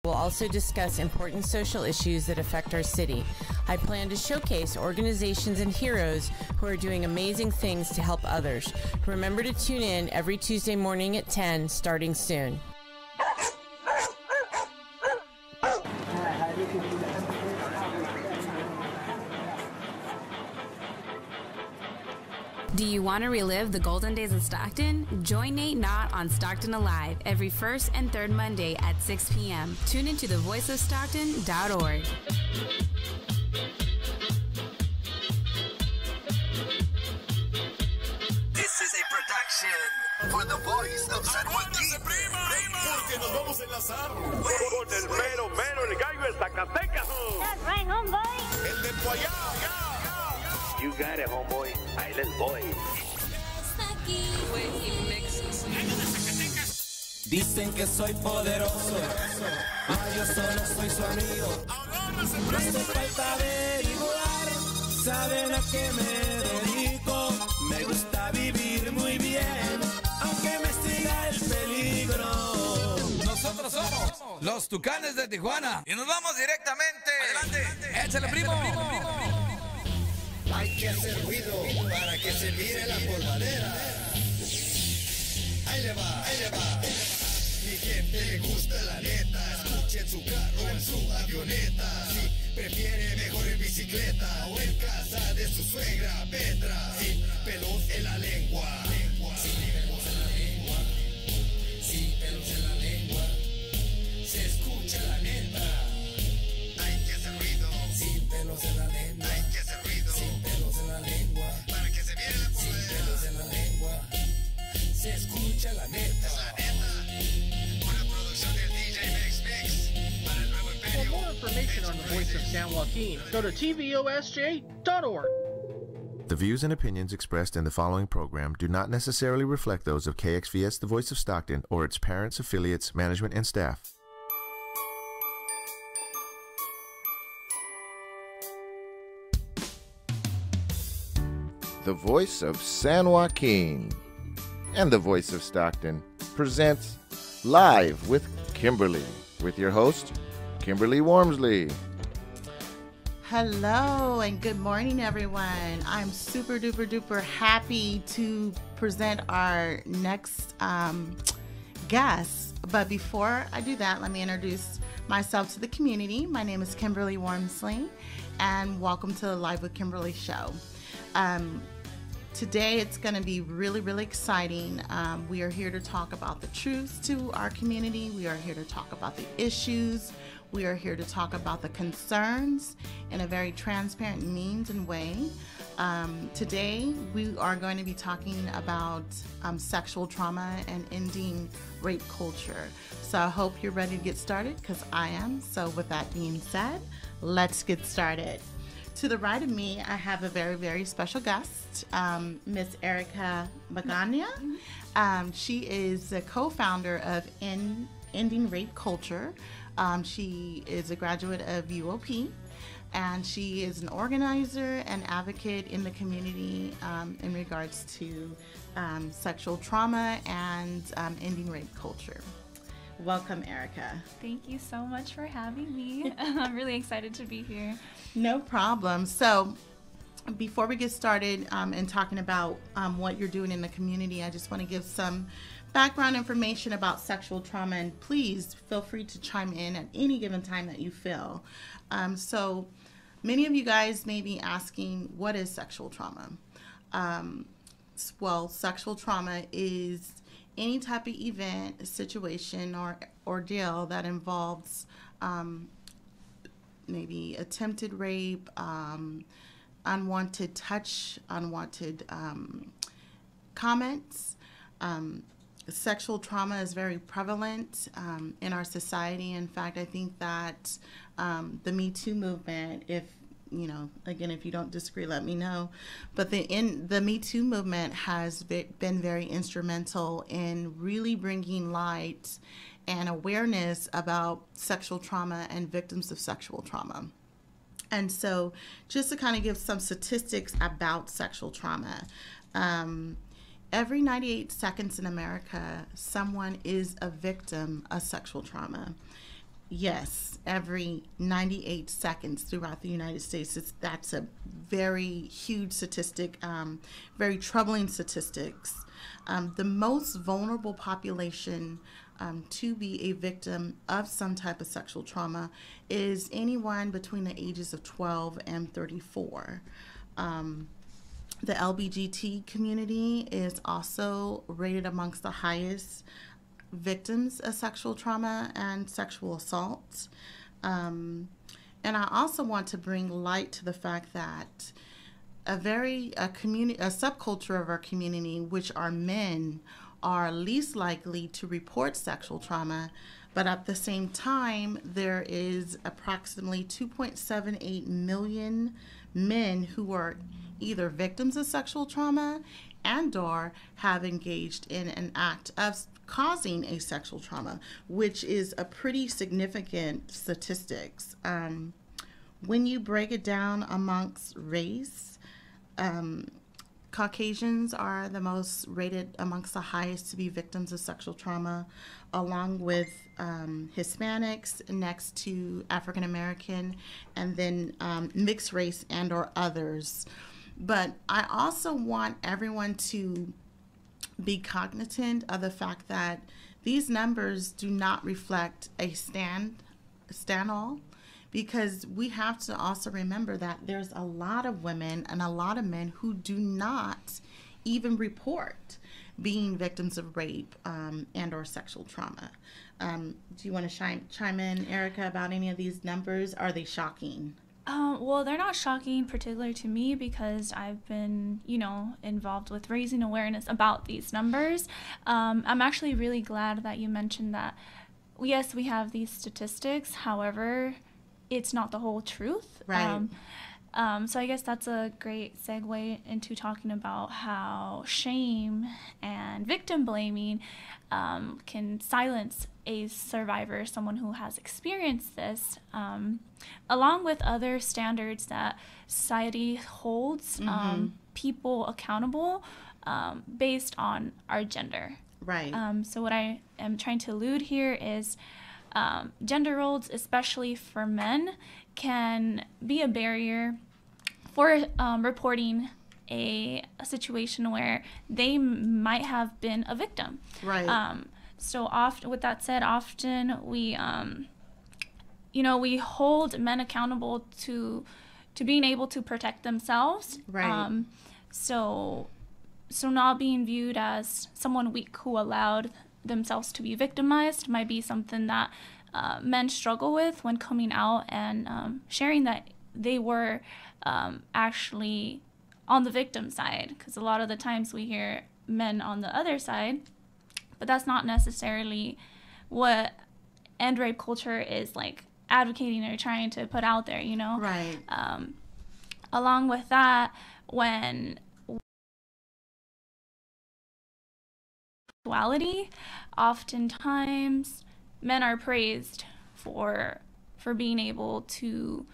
We'll also discuss important social issues that affect our city. I plan to showcase organizations and heroes who are doing amazing things to help others. Remember to tune in every Tuesday morning at 10, starting soon. Do you want to relive the golden days of Stockton? Join Nate Knott on Stockton Alive every first and third Monday at 6 p.m. Tune into thevoiceofstockton.org. This is a production for the voice of San Joaquin. Porque nos vamos a enlazar con el mero, el gallo de Zacatecas. That's right, homeboy. el de Poyá. You got it, homeboy. Ahí les voy. Dicen que soy poderoso, yo solo soy su amigo. No hace falta averiguar, saben a qué me dedico. Me gusta vivir muy bien, aunque me siga el peligro. Nosotros somos los Tucanes de Tijuana y nos vamos directamente. Adelante, échale, primo. Hay que hacer ruido para que se mire la polvadera. Ahí le va. Mi gente le gusta la neta. Escuche en su carro, en su avioneta. Si prefiere mejor en bicicleta o en casa de su suegra Petra. Sin pelos en la lengua. Sin pelos en la lengua. Sin pelos en la lengua. Se escucha la neta. Hay que hacer ruido. Sin pelos en la lengua. Hay que hacer ruido. Sin pelos en la lengua. Para que se viera la polvadera. Sin pelos en la lengua. Se escucha la neta. La neta. Una producción del DJ Mix para el nuevo imperio. For more information on the Voice of San Joaquin, go to tvosj.org. The views and opinions expressed in the following program do not necessarily reflect those of KXVS The Voice of Stockton or its parents, affiliates, management, and staff. The Voice of San Joaquin and The Voice of Stockton presents Live with Kimberly, with your host, Kimberly Warmsley. Hello and good morning, everyone. I'm super duper happy to present our next guest. But before I do that, let me introduce myself to the community. My name is Kimberly Warmsley, and welcome to the Live with Kimberly show. Today it's going to be really exciting. We are here to talk about the truths to our community. We are here to talk about the issues. We are here to talk about the concerns in a very transparent means and way. Today we are going to be talking about sexual trauma and ending rape culture. So I hope you're ready to get started, because I am. So with that being said, let's get started. To the right of me, I have a very special guest, Miss Erica Magana. She is the co-founder of Ending Rape Culture. She is a graduate of UOP, and she is an organizer and advocate in the community in regards to sexual trauma and ending rape culture. Welcome, Erica. Thank you so much for having me. I'm really excited to be here. No problem. So before we get started and talking about what you're doing in the community, I just want to give some background information about sexual trauma, and please feel free to chime in at any given time that you feel. So many of you guys may be asking, what is sexual trauma? Well, sexual trauma is any type of event, situation, or ordeal that involves maybe attempted rape, unwanted touch, unwanted comments. Sexual trauma is very prevalent in our society. In fact, I think that the Me Too movement, if you don't disagree, let me know. But the Me Too movement has been very instrumental in really bringing light and awareness about sexual trauma and victims of sexual trauma. And so just to kind of give some statistics about sexual trauma, every 98 seconds in America, someone is a victim of sexual trauma. Yes, every 98 seconds throughout the United States. That's a very huge statistic, very troubling statistics. The most vulnerable population to be a victim of some type of sexual trauma is anyone between the ages of 12 and 34. The LBGT community is also rated amongst the highest victims of sexual trauma and sexual assault. And I also want to bring light to the fact that a subculture of our community, which are men, are least likely to report sexual trauma, but at the same time, there is approximately 2.78 million men who are either victims of sexual trauma and or have engaged in an act of causing a sexual trauma, which is a pretty significant statistics. When you break it down amongst race, Caucasians are the most rated amongst the highest to be victims of sexual trauma, along with Hispanics, next to African American, and then mixed race and or others. But I also want everyone to be cognizant of the fact that these numbers do not reflect a stand all, because we have to also remember that there's a lot of women and a lot of men who do not even report being victims of rape and or sexual trauma. Do you want to chime in, Erica, about any of these numbers? Are they shocking? Well, they're not shocking, particularly to me, because I've been, involved with raising awareness about these numbers. I'm actually really glad that you mentioned that, yes, we have these statistics. However, it's not the whole truth. Right. So I guess that's a great segue into talking about how shame and victim blaming can silence a survivor, someone who has experienced this, along with other standards that society holds people accountable based on our gender. Right. So what I am trying to allude here is gender roles, especially for men, can be a barrier for reporting a situation where they might have been a victim. Right. So often, with that said, often we, we hold men accountable to being able to protect themselves. Right. So not being viewed as someone weak who allowed themselves to be victimized might be something that men struggle with when coming out and sharing that they were actually on the victim side, because a lot of the times we hear men on the other side, but that's not necessarily what end rape culture is like advocating or trying to put out there, Right. Along with that, when sexuality, oftentimes men are praised for being able to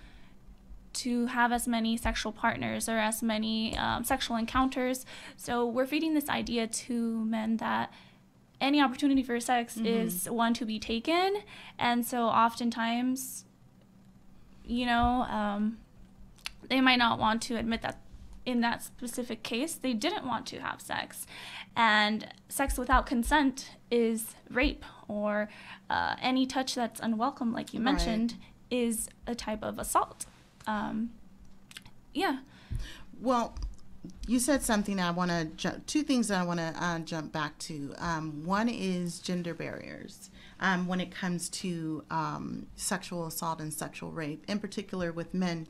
have as many sexual partners or as many sexual encounters. So we're feeding this idea to men that any opportunity for sex is one to be taken. And so oftentimes, they might not want to admit that in that specific case, they didn't want to have sex. And sex without consent is rape, or any touch that's unwelcome, like you mentioned, is a type of assault. Yeah. Well, you said something I want to two things that I want to jump back to. One is gender barriers when it comes to sexual assault and sexual rape, in particular with men.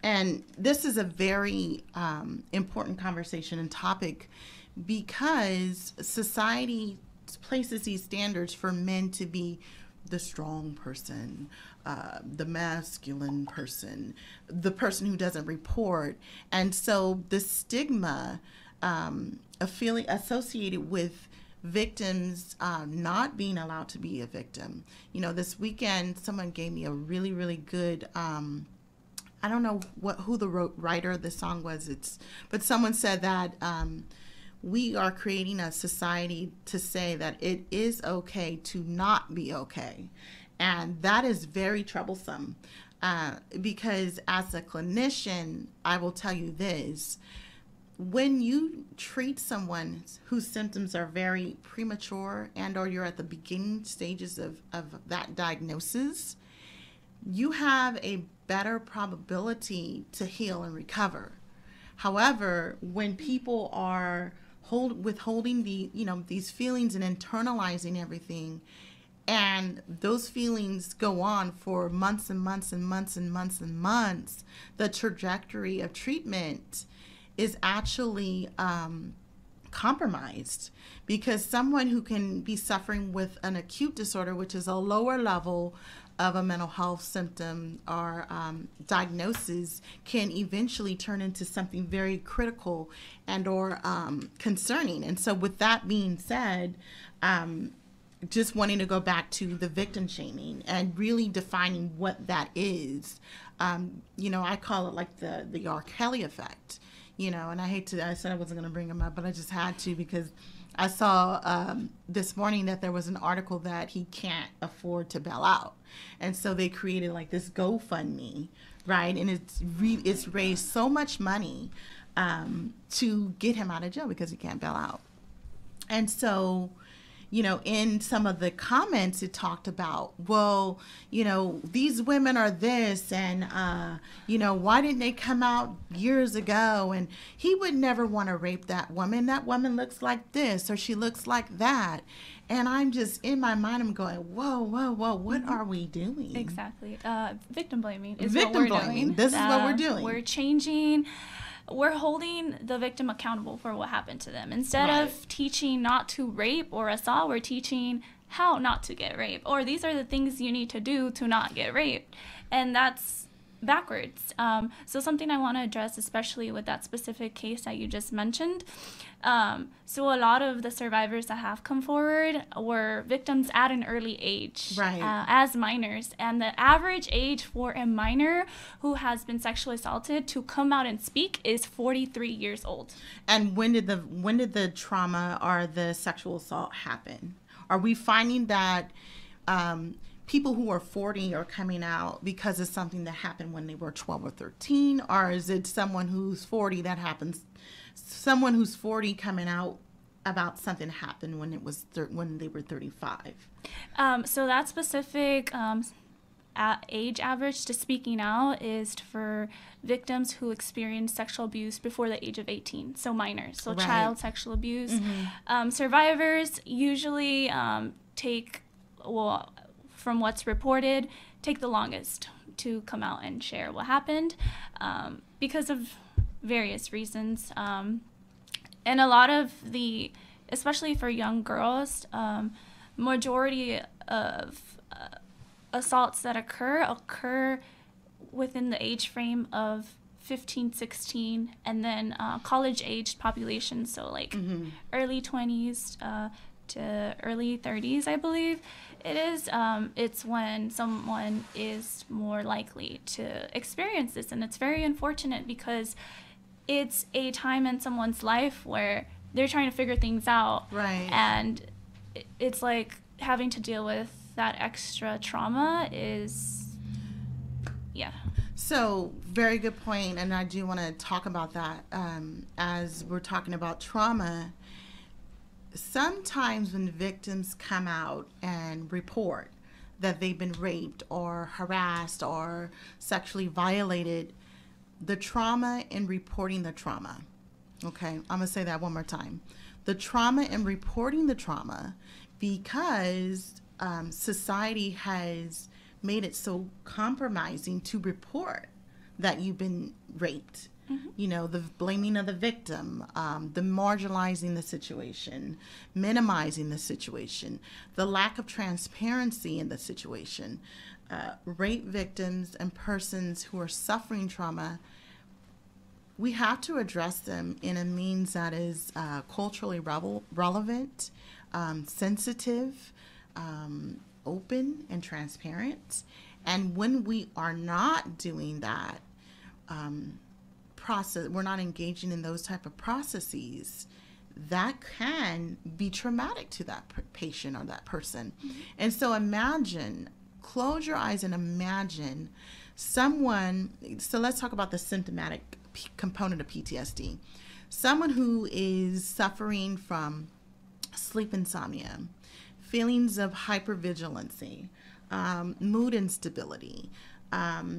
And this is a very important conversation and topic, because society places these standards for men to be the strong person, the masculine person, the person who doesn't report. And so the stigma of feeling associated with victims not being allowed to be a victim. This weekend, someone gave me a really, really good, I don't know who the writer of the song was, but someone said that we are creating a society to say that it is okay to not be okay. And that is very troublesome because as a clinician, I will tell you this. When you treat someone whose symptoms are very premature and or you're at the beginning stages of that diagnosis, you have a better probability to heal and recover. However, when people are withholding these feelings and internalizing everything, and those feelings go on for months and months and months and months and months, the trajectory of treatment is actually compromised, because someone who can be suffering with an acute disorder, which is a lower level of a mental health symptom or diagnosis, can eventually turn into something very critical and or concerning. And so with that being said, just wanting to go back to the victim shaming and really defining what that is. I call it like the R. Kelly effect. And I said I wasn't going to bring him up, but I just had to, because I saw this morning that there was an article that he can't afford to bail out. And so they created like this GoFundMe, right? And it's raised so much money to get him out of jail because he can't bail out. And so, in some of the comments, it talked about, well, these women are this, and, why didn't they come out years ago? And he would never want to rape that woman. That woman looks like this, or she looks like that. And I'm just, in my mind, I'm going, whoa, what are we doing? Exactly. Victim blaming is what we're doing. This is what we're doing. We're changing. We're holding the victim accountable for what happened to them. Instead of teaching not to rape or assault, we're teaching how not to get raped. Or these are the things you need to do to not get raped. And that's backwards. So something I want to address, especially with that specific case that you just mentioned. So a lot of the survivors that have come forward were victims at an early age, as minors. And the average age for a minor who has been sexually assaulted to come out and speak is 43 years old. And when did the trauma or the sexual assault happen? Are we finding that people who are 40 are coming out because of something that happened when they were 12 or 13? Or is it someone who's 40 someone who's 40 coming out about something that happened when when they were 35? So that specific age average to speaking out is for victims who experienced sexual abuse before the age of 18, so minors, so child sexual abuse. Mm-hmm. Survivors usually from what's reported, take the longest to come out and share what happened because of various reasons. And a lot of especially for young girls, majority of assaults that occur within the age frame of 15, 16, and then college-aged population, so like early 20s to early 30s, I believe it is. It's when someone is more likely to experience this, and it's very unfortunate because it's a time in someone's life where they're trying to figure things out, and it's like having to deal with that extra trauma is, So, very good point, and I do want to talk about that as we're talking about trauma. Sometimes when victims come out and report that they've been raped or harassed or sexually violated, the trauma in reporting the trauma, okay, I'm going to say that one more time. The trauma in reporting the trauma, because society has made it so compromising to report that you've been raped. Mm-hmm. The blaming of the victim, the marginalizing the situation, minimizing the situation, the lack of transparency in the situation. Rape victims and persons who are suffering trauma, we have to address them in a means that is culturally relevant, sensitive, open, and transparent. And when we are not doing that, we're not engaging in those type of processes, that can be traumatic to that patient or that person. Mm-hmm. And so imagine close your eyes and imagine someone. So let's talk about the symptomatic component of PTSD. Someone who is suffering from sleep insomnia, feelings of hypervigilancy, mood instability,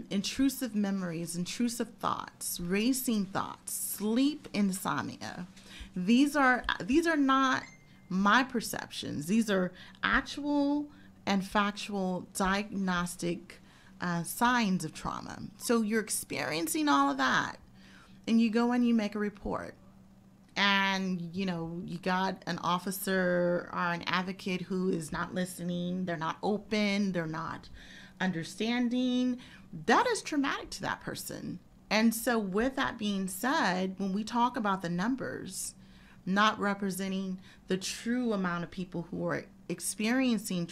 intrusive memories, intrusive thoughts, racing thoughts, sleep insomnia. These are not my perceptions. These are actual and factual diagnostic signs of trauma. So you're experiencing all of that, and you go and you make a report. And, you got an officer or an advocate who is not listening. They're not open. They're not understanding. That is traumatic to that person. And so with that being said, when we talk about the numbers not representing the true amount of people who are experiencing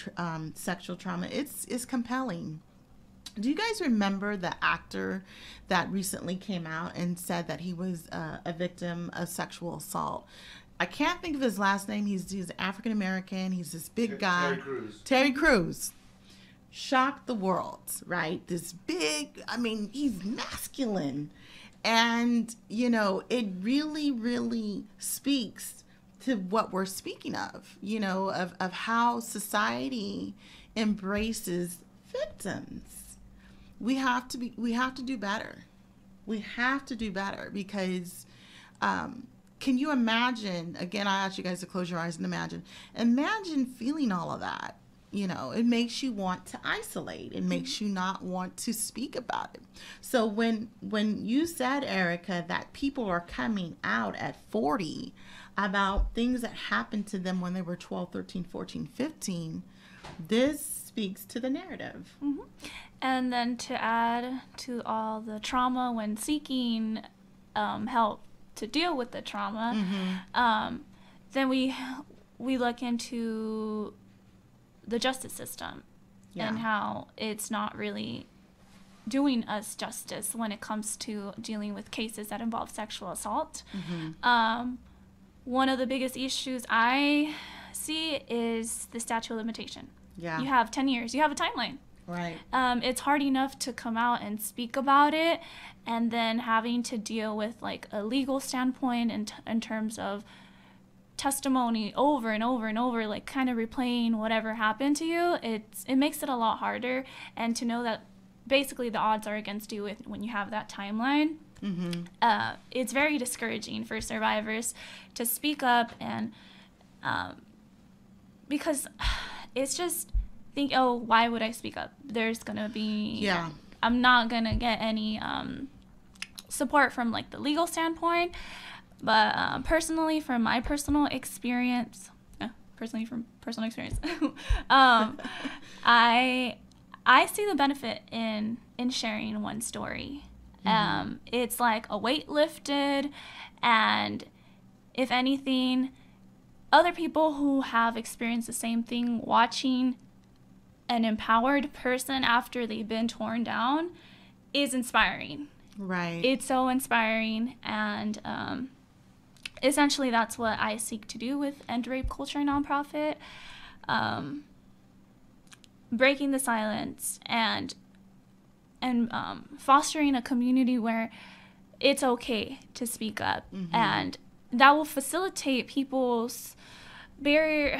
sexual trauma, it's compelling. Do you guys remember the actor that recently came out and said that he was a victim of sexual assault? I can't think of his last name. He's African American. He's this big guy. Terry Crews. Shocked the world, right? This big, he's masculine. And, it really, really speaks to what we're speaking of, of how society embraces victims. We have to do better. We have to do better because can you imagine, again, I ask you guys to close your eyes and imagine feeling all of that. It makes you want to isolate. It makes you not want to speak about it. So when you said, Erica, that people are coming out at 40 about things that happened to them when they were 12, 13, 14, 15, this speaks to the narrative. Mm-hmm. And then to add to all the trauma when seeking help to deal with the trauma, then we look into the justice system and how it's not really doing us justice when it comes to dealing with cases that involve sexual assault. One of the biggest issues I see is the statute of limitation. You have 10 years. You have a timeline. Right. It's hard enough to come out and speak about it, and then having to deal with like a legal standpoint in terms of testimony over and over and over, like kind of replaying whatever happened to you. It makes it a lot harder, and to know that basically the odds are against you when you have that timeline. It's very discouraging for survivors to speak up, and because it's just think, oh, why would I speak up? There's gonna be I'm not gonna get any support from like the legal standpoint. But personally, from my personal experience, I see the benefit in sharing one story. It's like a weight lifted, and if anything, other people who have experienced the same thing, watching an empowered person after they've been torn down is inspiring. Right. It's so inspiring, and essentially that's what I seek to do with End Rape Culture nonprofit, breaking the silence and fostering a community where it's okay to speak up, and that will facilitate people's barriers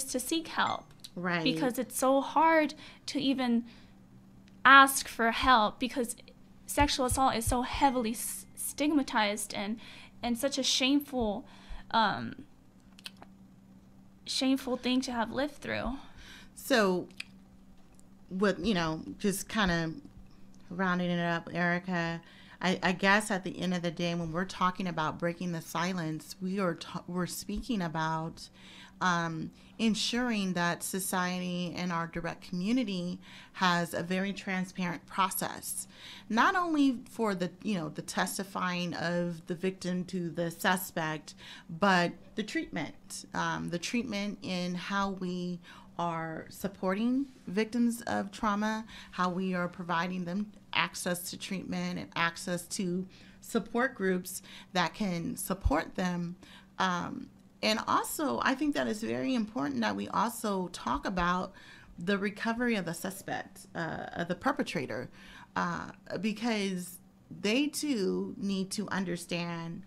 to seek help. Right. Because it's so hard to even ask for help, because sexual assault is so heavily stigmatized and such a shameful thing to have lived through. So, with, just kind of rounding it up, Erica, I guess at the end of the day, when we're talking about breaking the silence, we're speaking about ensuring that society and our direct community has a very transparent process, not only for the testifying of the victim to the suspect, but the treatment in how we are supporting victims of trauma, how we are providing them access to treatment and access to support groups that can support them. And also, I think that it's very important that we also talk about the recovery of the suspect, of the perpetrator, because they too need to understand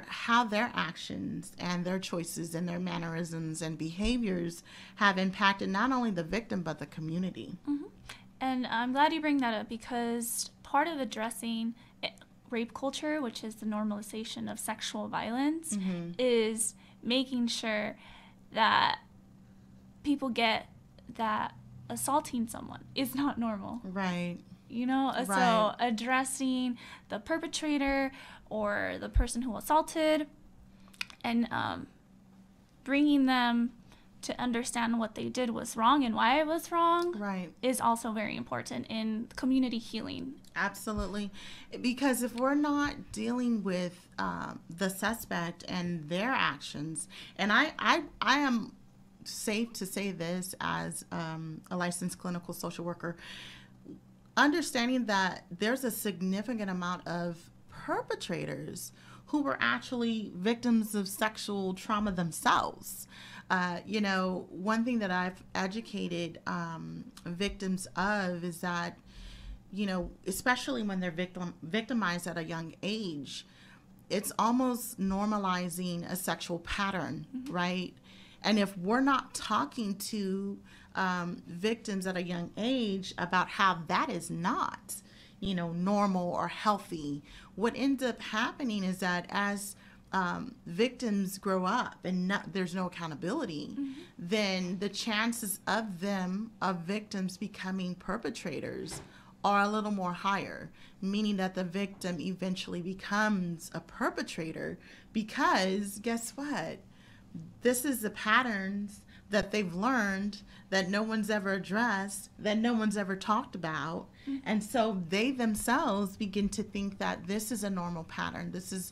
how their actions and their choices and their mannerisms and behaviors have impacted not only the victim but the community. Mm-hmm. And I'm glad you bring that up, because part of addressing rape culture, which is the normalization of sexual violence, Mm-hmm. is making sure that people get that assaulting someone is not normal. Right. You know, Right. So addressing the perpetrator or the person who assaulted, and bringing them to understand what they did was wrong and why it was wrong, right, is also very important in community healing. Absolutely. Because if we're not dealing with the suspect and their actions, and I am safe to say this as a licensed clinical social worker, understanding that there's a significant amount of perpetrators who were actually victims of sexual trauma themselves. You know, one thing that I've educated victims of is that, you know, especially when they're victimized at a young age, it's almost normalizing a sexual pattern, mm-hmm. right? And if we're not talking to victims at a young age about how that is not, you know, normal or healthy, what ends up happening is that as victims grow up and there's no accountability, mm-hmm. then the chances of victims becoming perpetrators are a little more higher, meaning that the victim eventually becomes a perpetrator, because guess what? This is the patterns that they've learned that no one's ever addressed, that no one's ever talked about. Mm-hmm. And so they themselves begin to think that this is a normal pattern. This is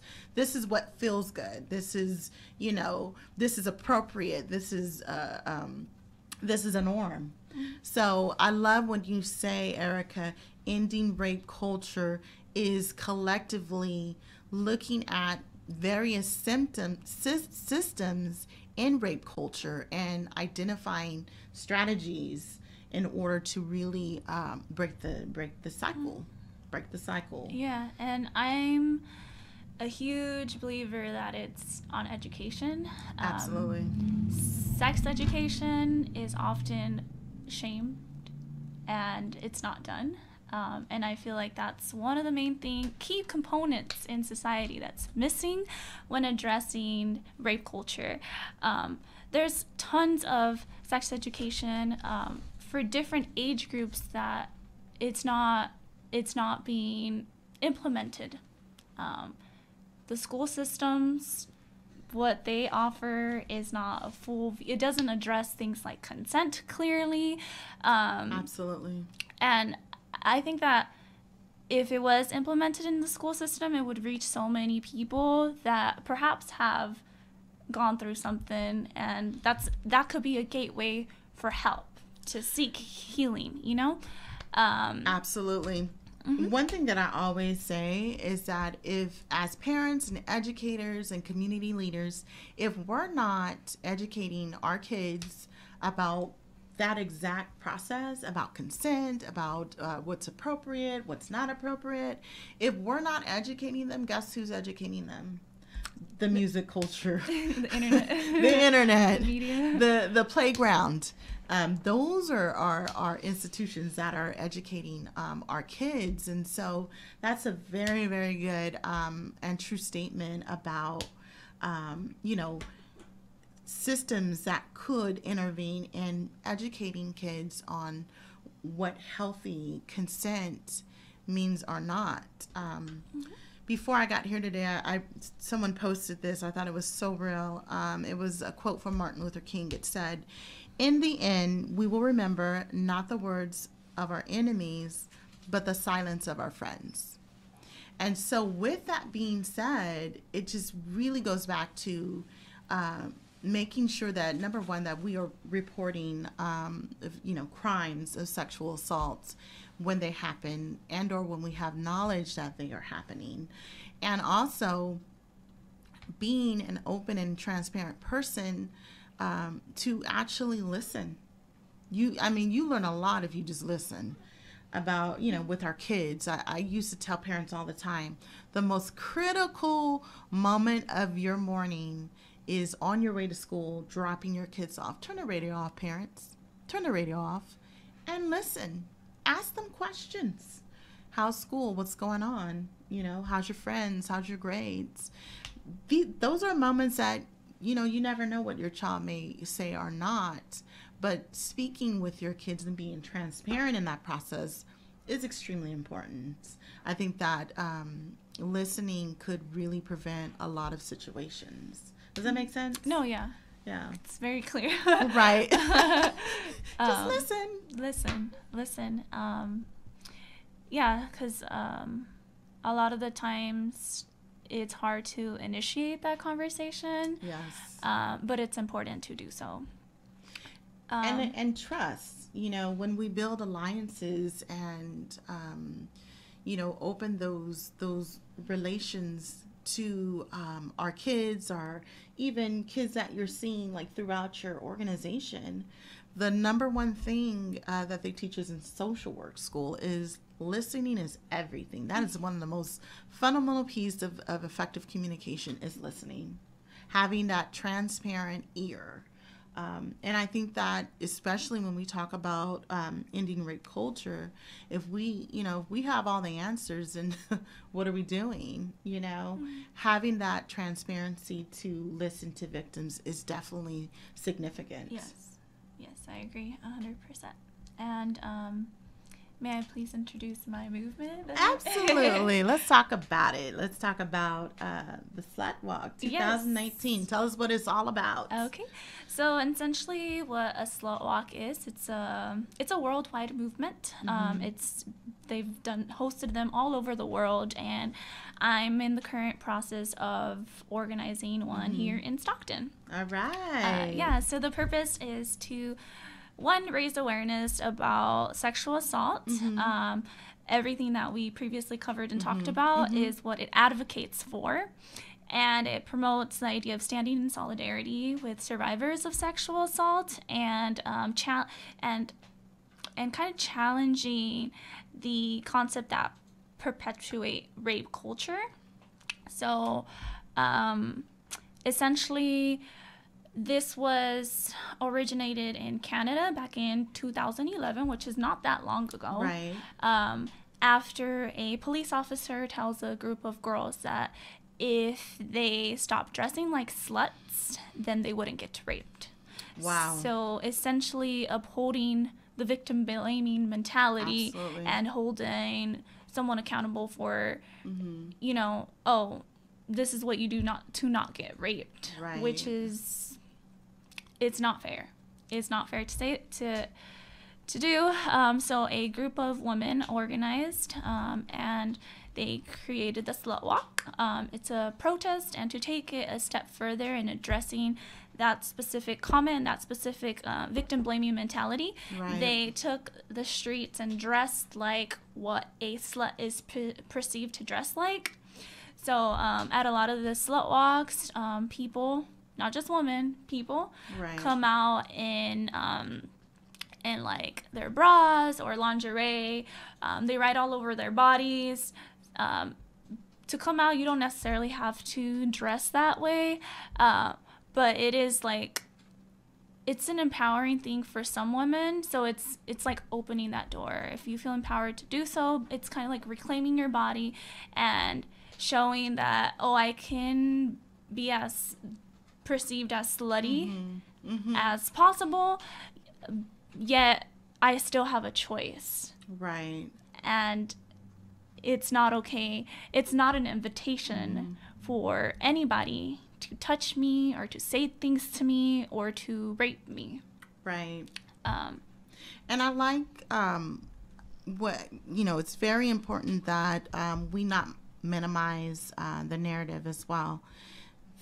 what feels good. This is, you know, this is appropriate. This is a norm. Mm-hmm. So I love when you say, Erica, ending rape culture is collectively looking at various systems in rape culture and identifying strategies in order to really break the cycle. Yeah, and I'm a huge believer that it's on education. Absolutely. Sex education is often shamed and it's not done. And I feel like that's one of the main key components in society that's missing when addressing rape culture. There's tons of sex education for different age groups that it's not being implemented. The school systems, what they offer is not it doesn't address things like consent clearly. Absolutely. And I think that if it was implemented in the school system, it would reach so many people that perhaps have gone through something, and that could be a gateway for help, to seek healing, you know? Absolutely. Mm-hmm. One thing that I always say is that if, as parents and educators and community leaders, if we're not educating our kids about that exact process, about consent, about what's appropriate, what's not appropriate, if we're not educating them, guess who's educating them? The music culture, the internet, the media, the playground. Those are our institutions that are educating our kids, and so that's a very, very good and true statement about you know, systems that could intervene in educating kids on what healthy consent means or not. Mm-hmm. Before I got here today, someone posted this. I thought it was so real. It was a quote from Martin Luther King. It said, "In the end, we will remember not the words of our enemies, but the silence of our friends." And so with that being said, it just really goes back to making sure that, number one, that we are reporting, you know, crimes of sexual assaults when they happen, and or when we have knowledge that they are happening, and also being an open and transparent person to actually listen you learn a lot if you just listen about, with our kids. I used to tell parents all the time, the most critical moment of your morning is on your way to school, dropping your kids off. Turn the radio off, parents. Turn the radio off and listen. Ask them questions. How's school? What's going on? How's your friends? How's your grades? Those are moments that, you never know what your child may say or not. But speaking with your kids and being transparent in that process is extremely important. I think that listening could really prevent a lot of situations. Does that make sense? No, yeah. Yeah. It's very clear. Right. Just listen. Listen. Yeah, because a lot of the times it's hard to initiate that conversation. Yes. But it's important to do so. And trust. When we build alliances and open those relations to our kids, or even kids that you're seeing like throughout your organization, the number one thing that they teach us in social work school is listening is everything. That is one of the most fundamental pieces of effective communication, is listening, having that transparent ear. And I think that especially when we talk about ending rape culture, if we have all the answers, and what are we doing? Having that transparency to listen to victims is definitely significant. Yes, I agree 100%. And may I please introduce my movement? Absolutely. Let's talk about it. Let's talk about the Slut Walk 2019. Yes. Tell us what it's all about. Okay. So essentially what a Slut Walk is, it's a worldwide movement. They've hosted them all over the world, and I'm in the current process of organizing one here in Stockton. All right. Yeah, so the purpose is to, one, raise awareness about sexual assault. Everything that we previously covered and talked about is what it advocates for. And it promotes the idea of standing in solidarity with survivors of sexual assault, and kind of challenging the concept that perpetuate rape culture. So essentially, this was originated in Canada back in 2011, which is not that long ago. Right. After a police officer tells a group of girls that if they stopped dressing like sluts, then they wouldn't get raped. Wow. So essentially upholding the victim blaming mentality. Absolutely. And holding someone accountable for, this is what you do to not get raped. Right. Which is, it's not fair. It's not fair to do. So a group of women organized, and they created the Slut Walk. It's a protest, and to take it a step further in addressing that specific comment, that specific victim blaming mentality, right. They took the streets and dressed like what a slut is perceived to dress like. So at a lot of the Slut Walks, people, not just women, people, right. come out in like their bras or lingerie. They ride all over their bodies. To come out, you don't necessarily have to dress that way, but it is like, it's an empowering thing for some women. So it's like opening that door. If you feel empowered to do so, it's kind of like reclaiming your body and showing that, I can be as perceived as slutty as possible, yet I still have a choice. Right. And it's not okay. It's not an invitation for anybody to touch me or to say things to me or to rape me. Right. And I like what, it's very important that we not minimize the narrative as well.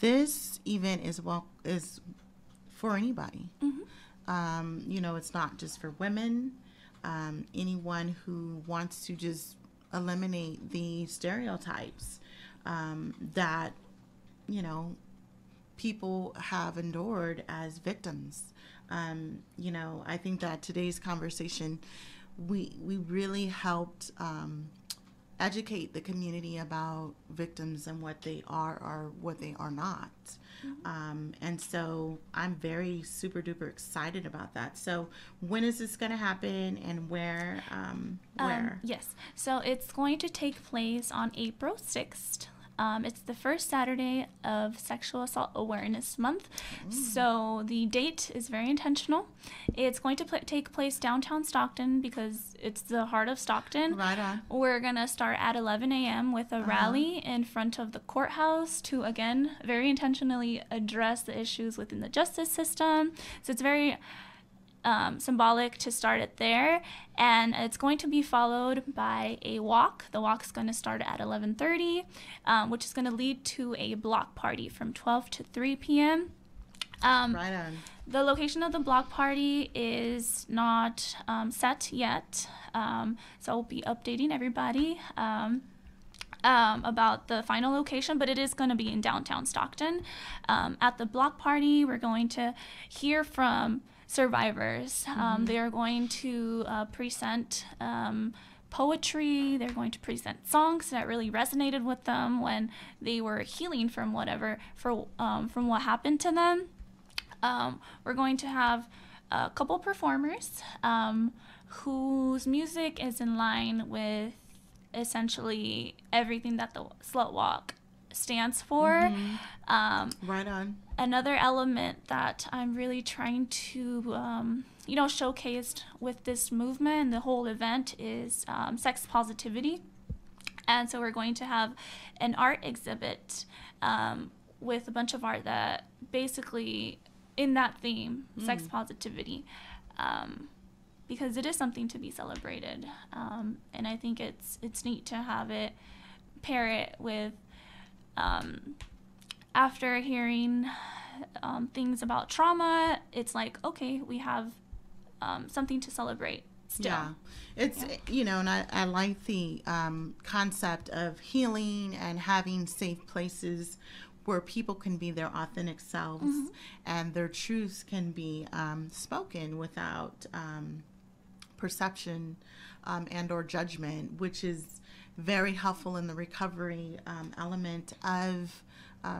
This event is for anybody. It's not just for women. Anyone who wants to just eliminate the stereotypes that, people have endured as victims. You know, I think that today's conversation, we really helped educate the community about victims and what they are or what they are not. And so I'm very super duper excited about that. So when is this going to happen and where? Yes. So it's going to take place on April 6th. It's the first Saturday of Sexual Assault Awareness Month. So the date is very intentional. It's going to take place downtown Stockton because it's the heart of Stockton. Right on. We're going to start at 11 a.m. with a rally in front of the courthouse to, again, very intentionally address the issues within the justice system. So it's very symbolic to start it there, and it's going to be followed by a walk. The walk is going to start at 11:30, which is going to lead to a block party from 12 to 3 p.m. Right on. The location of the block party is not set yet, so I'll be updating everybody about the final location, but it is going to be in downtown Stockton. At the block party, we're going to hear from survivors. They are going to present poetry. They're going to present songs that really resonated with them when they were healing from from what happened to them. We're going to have a couple performers whose music is in line with essentially everything that the Slut Walk stands for. Right on. Another element that I'm really trying to, showcase with this movement and the whole event is sex positivity. And so we're going to have an art exhibit with a bunch of art that basically in that theme, sex positivity, because it is something to be celebrated. And I think it's neat to have it, pair it with after hearing things about trauma, it's like, okay, we have something to celebrate still. Yeah. It's, and I like the concept of healing and having safe places where people can be their authentic selves and their truths can be spoken without perception and or judgment, which is very helpful in the recovery element of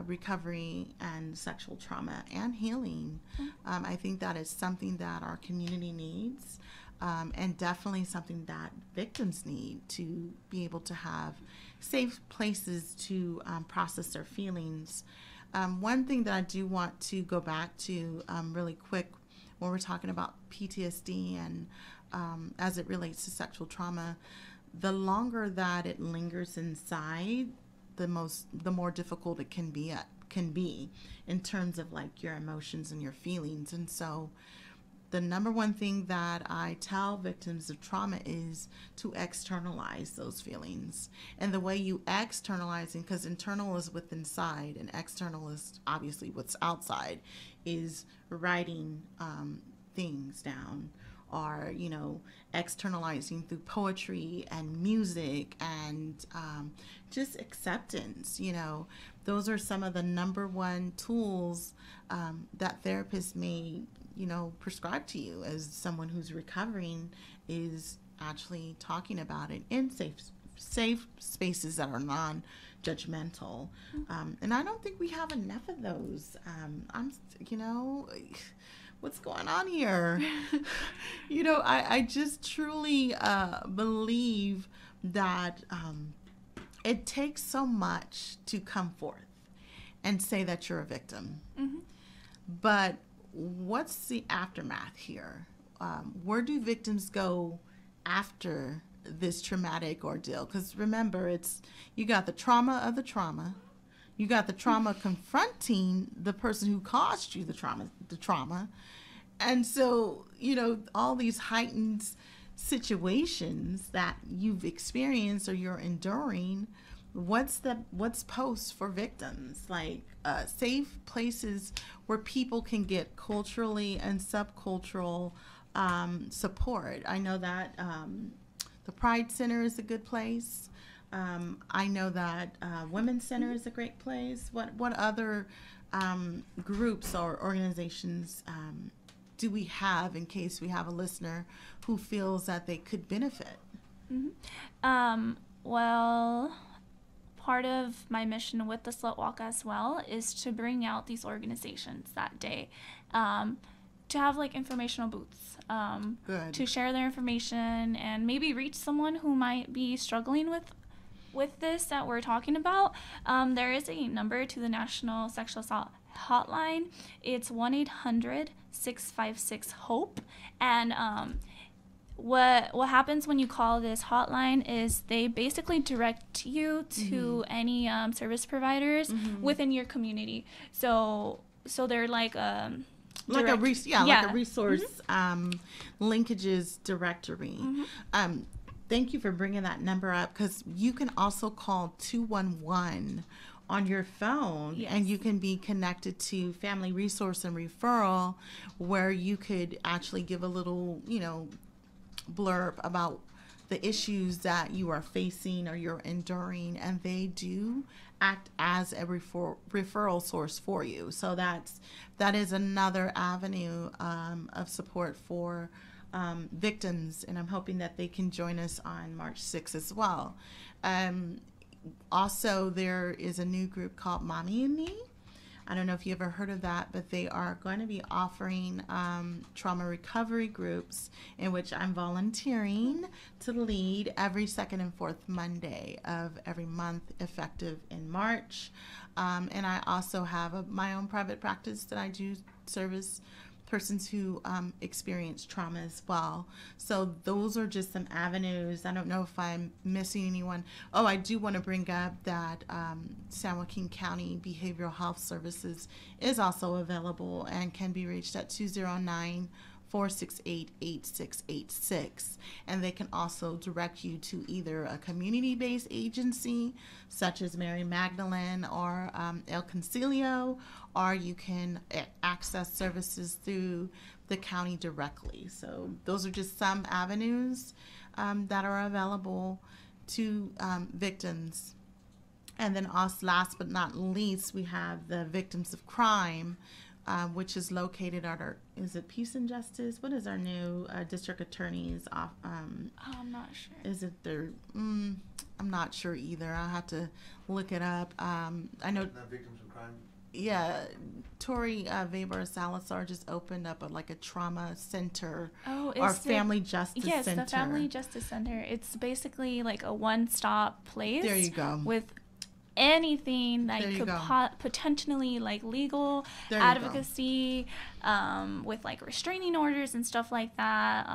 recovery and sexual trauma and healing. I think that is something that our community needs, and definitely something that victims need to be able to have safe places to process their feelings. One thing that I do want to go back to really quick when we're talking about PTSD and as it relates to sexual trauma, the longer that it lingers inside, the more difficult it can be in terms of like your emotions and your feelings. And so the number one thing that I tell victims of trauma is to externalize those feelings. And the way you externalize, because internal is what's inside and external is obviously what's outside, is writing things down, or externalizing through poetry and music and just acceptance. Those are some of the number one tools that therapists may prescribe to you as someone who's recovering, is actually talking about it in safe spaces that are non-judgmental. And I don't think we have enough of those. What's going on here? I just truly believe that it takes so much to come forth and say that you're a victim. But what's the aftermath here? Where do victims go after this traumatic ordeal? Because remember, you got the trauma of the trauma. You got the trauma confronting the person who caused you the trauma. And so, all these heightened situations that you've experienced or you're enduring, what's post for victims? Like safe places where people can get culturally and subcultural support. I know that the Pride Center is a good place. I know that Women's Center is a great place. What other groups or organizations do we have in case we have a listener who feels that they could benefit? Well, part of my mission with the Slut Walk as well is to bring out these organizations that day, to have like informational booths, to share their information and maybe reach someone who might be struggling with this that we're talking about. There is a number to the National Sexual Assault Hotline. It's 1-800-656-HOPE. And what happens when you call this hotline is they basically direct you to any service providers within your community. So they're like like a resource linkages directory. Thank you for bringing that number up, because you can also call 211 on your phone, and you can be connected to Family Resource and Referral, where you could actually give a little, blurb about the issues that you are facing or you're enduring, and they do act as a referral source for you. So that is another avenue of support for victims, and I'm hoping that they can join us on March 6th as well. Also, there is a new group called Mommy and Me. I don't know if you ever heard of that, but they are going to be offering trauma recovery groups in which I'm volunteering to lead every second and fourth Monday of every month, effective in March. And I also have my own private practice that I do service persons who experience trauma as well. So those are just some avenues. I don't know if I'm missing anyone. Oh, I do want to bring up that San Joaquin County Behavioral Health Services is also available and can be reached at 209-468-8686. And they can also direct you to either a community-based agency such as Mary Magdalene or El Concilio, or you can access services through the county directly. So those are just some avenues that are available to victims. And then also, last but not least, we have the Victims of Crime, which is located at our, is it Peace and Justice? What is our new district attorney's off? I'm not sure. Is it their, I'm not sure either. I'll have to look it up. I know. Not Victims of Crime? Yeah, Tori Weber Salazar just opened up a trauma center or family justice center. Yes, the Family Justice Center. It's basically like a one-stop place. There you go. With anything that you could potentially, like legal advocacy, with like restraining orders and stuff like that.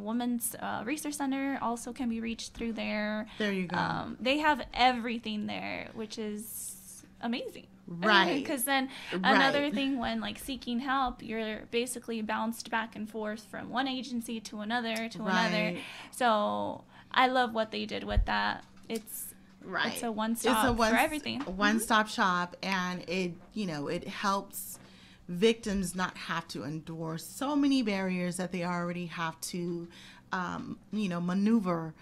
Women's Resource Center also can be reached through there. There you go. They have everything there, which is amazing. Right. Because then another thing, when like seeking help, you're basically bounced back and forth from one agency to another to another. So I love what they did with that. It's a one-stop for everything. One-stop shop, and it helps victims not have to endure so many barriers that they already have to, maneuver.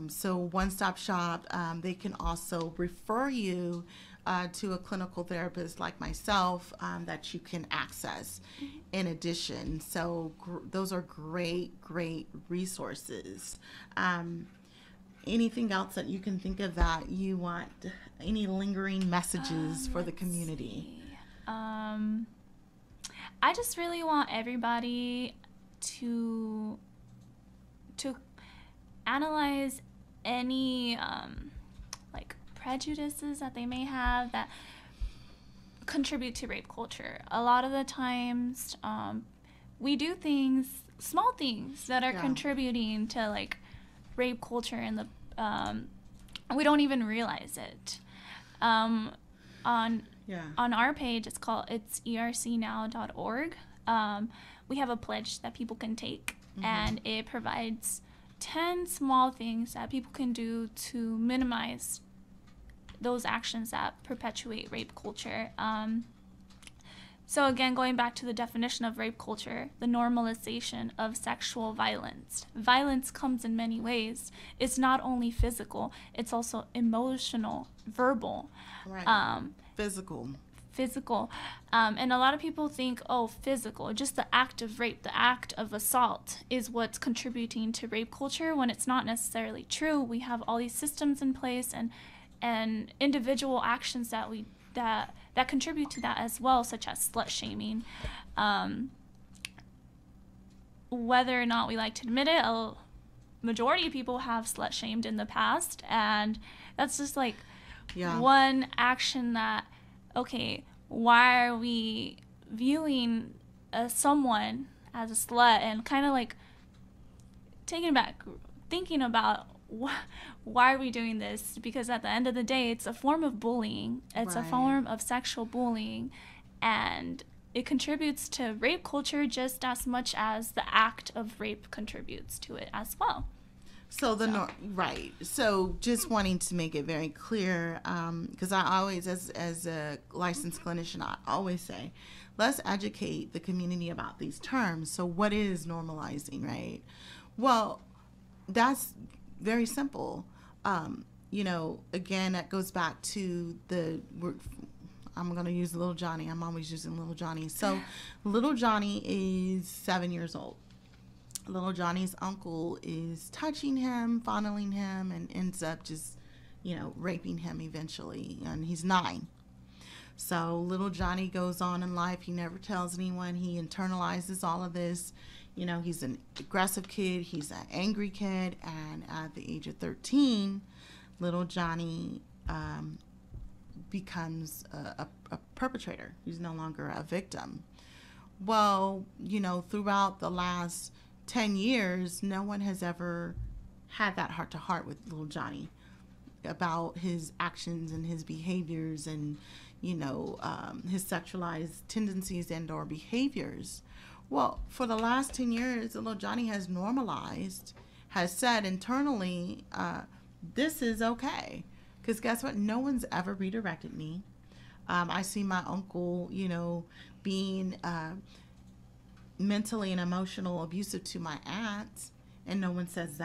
So one-stop shop, they can also refer you to a clinical therapist like myself that you can access in addition. So those are great resources. Anything else that you can think of that you want, any lingering messages for the community? I just really want everybody to analyze any like prejudices that they may have that contribute to rape culture. A lot of the times we do things, small things, that are contributing to like rape culture, and the we don't even realize it. On our page, it's ercnow.org. We have a pledge that people can take, and it provides 10 small things that people can do to minimize those actions that perpetuate rape culture. So again, going back to the definition of rape culture, the normalization of sexual violence. Violence comes in many ways. It's not only physical, it's also emotional, verbal. Right. Physical. physical. And a lot of people think, oh, physical, just the act of rape, the act of assault is what's contributing to rape culture, when it's not necessarily true. We have all these systems in place and individual actions that contribute to that as well, such as slut shaming. Whether or not we like to admit it, a majority of people have slut shamed in the past, and that's just like one action that, okay, why are we viewing someone as a slut, and kind of like taking it back, thinking about why are we doing this? Because at the end of the day, it's a form of bullying. It's a form of sexual bullying, and it contributes to rape culture just as much as the act of rape contributes to it as well. So So just wanting to make it very clear, because I always, as a licensed clinician, I always say, let's educate the community about these terms. So what is normalizing, right? Well, that's very simple. Again, that goes back to I'm going to use little Johnny. I'm always using little Johnny. So little Johnny is 7 years old. Little Johnny's uncle is touching him, fondling him, and ends up just, raping him eventually. And he's 9. So little Johnny goes on in life. He never tells anyone. He internalizes all of this. He's an aggressive kid. He's an angry kid. And at the age of 13, little Johnny becomes a perpetrator. He's no longer a victim. Well, throughout the last 10 years, no one has ever had that heart-to-heart with little Johnny about his actions and his behaviors and, his sexualized tendencies and or behaviors. Well, for the last 10 years, little Johnny has normalized, has said internally, this is okay. Because guess what? No one's ever redirected me. I see my uncle, being mentally and emotional abusive to my aunt, and no one says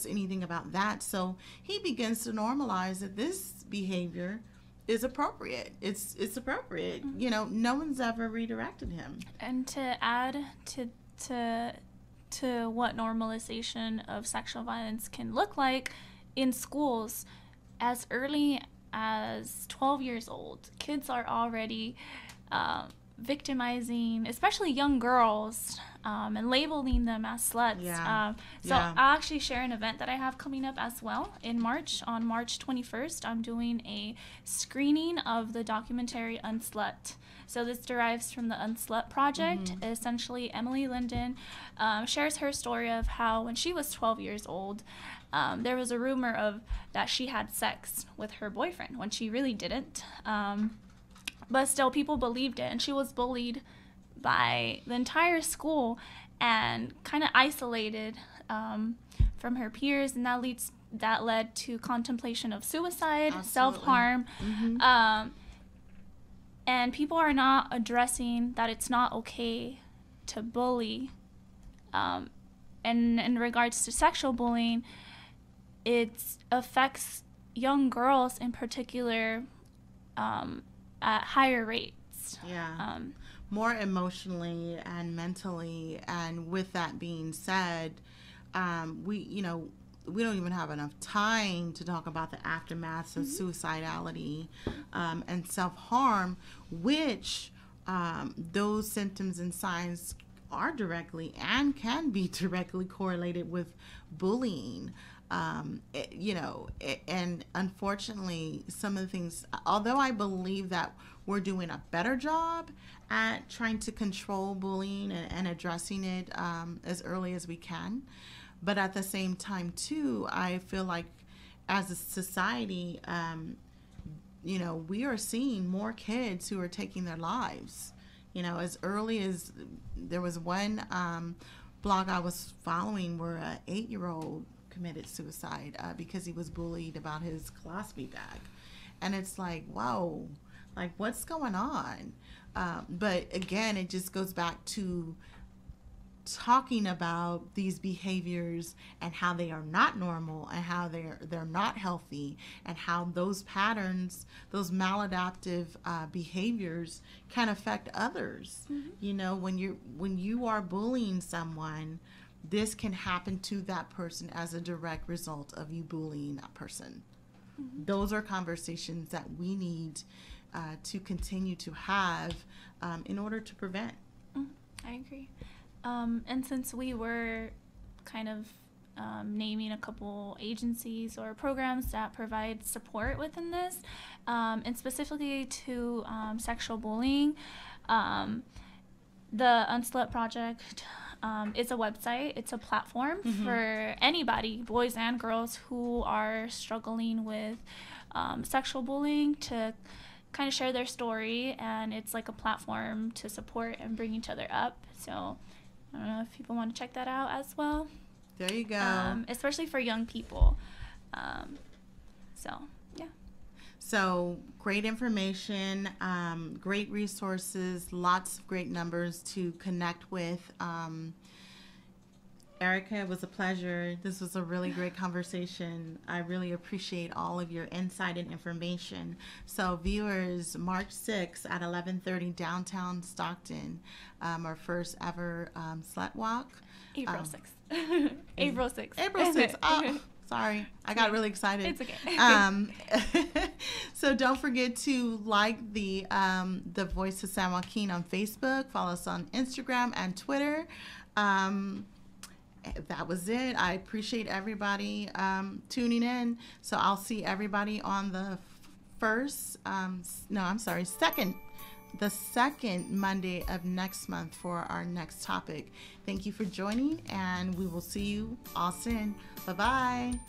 anything about that. So he begins to normalize that this behavior is appropriate. It's appropriate. Mm-hmm. No one's ever redirected him. And to add to what normalization of sexual violence can look like in schools, as early as 12 years old, kids are already victimizing, especially young girls, and labeling them as sluts. I'll actually share an event that I have coming up as well in March. On March 21st, I'm doing a screening of the documentary Unslut. So this derives from the Unslut Project. Mm-hmm. Essentially, Emily Linden shares her story of how when she was 12 years old, there was a rumor that she had sex with her boyfriend when she really didn't. But still, people believed it, and she was bullied by the entire school and kind of isolated from her peers, and that led to contemplation of suicide, self-harm. Mm-hmm. And people are not addressing that it's not okay to bully. And in regards to sexual bullying, it affects young girls in particular at higher rates. More emotionally and mentally. And with that being said, we don't even have enough time to talk about the aftermaths of suicidality and self-harm, which those symptoms and signs are directly and can be directly correlated with bullying. And unfortunately, some of the things, although I believe that we're doing a better job at trying to control bullying and addressing it as early as we can, but at the same time, too, I feel like as a society, we are seeing more kids who are taking their lives. As early as there was one blog I was following where an 8-year-old committed suicide because he was bullied about his colostomy bag. And it's like, whoa, like what's going on? But again, it just goes back to talking about these behaviors and how they are not normal and how they're not healthy, and how those patterns, those maladaptive behaviors can affect others. You know, when you are bullying someone, this can happen to that person as a direct result of you bullying that person. Those are conversations that we need to continue to have in order to prevent. I agree. And since we were kind of naming a couple agencies or programs that provide support within this, and specifically to sexual bullying, the Slut Project is a website. It's a platform for anybody, boys and girls, who are struggling with sexual bullying to kind of share their story, and it's like a platform to support and bring each other up. So I don't know if people want to check that out as well. There you go. Especially for young people. So, yeah. So, great information, great resources, lots of great numbers to connect with. Erica, it was a pleasure. This was a really great conversation. I really appreciate all of your insight and information. So, viewers, March 6th at 11:30 downtown Stockton, our first ever Slut Walk. April 6th. April 6th. April 6th. Oh, sorry. I got really excited. It's okay. So don't forget to like the Voice of San Joaquin on Facebook. Follow us on Instagram and Twitter. That was it. I appreciate everybody tuning in. So I'll see everybody on the second Monday of next month for our next topic. Thank you for joining, and we will see you all soon. Bye-bye.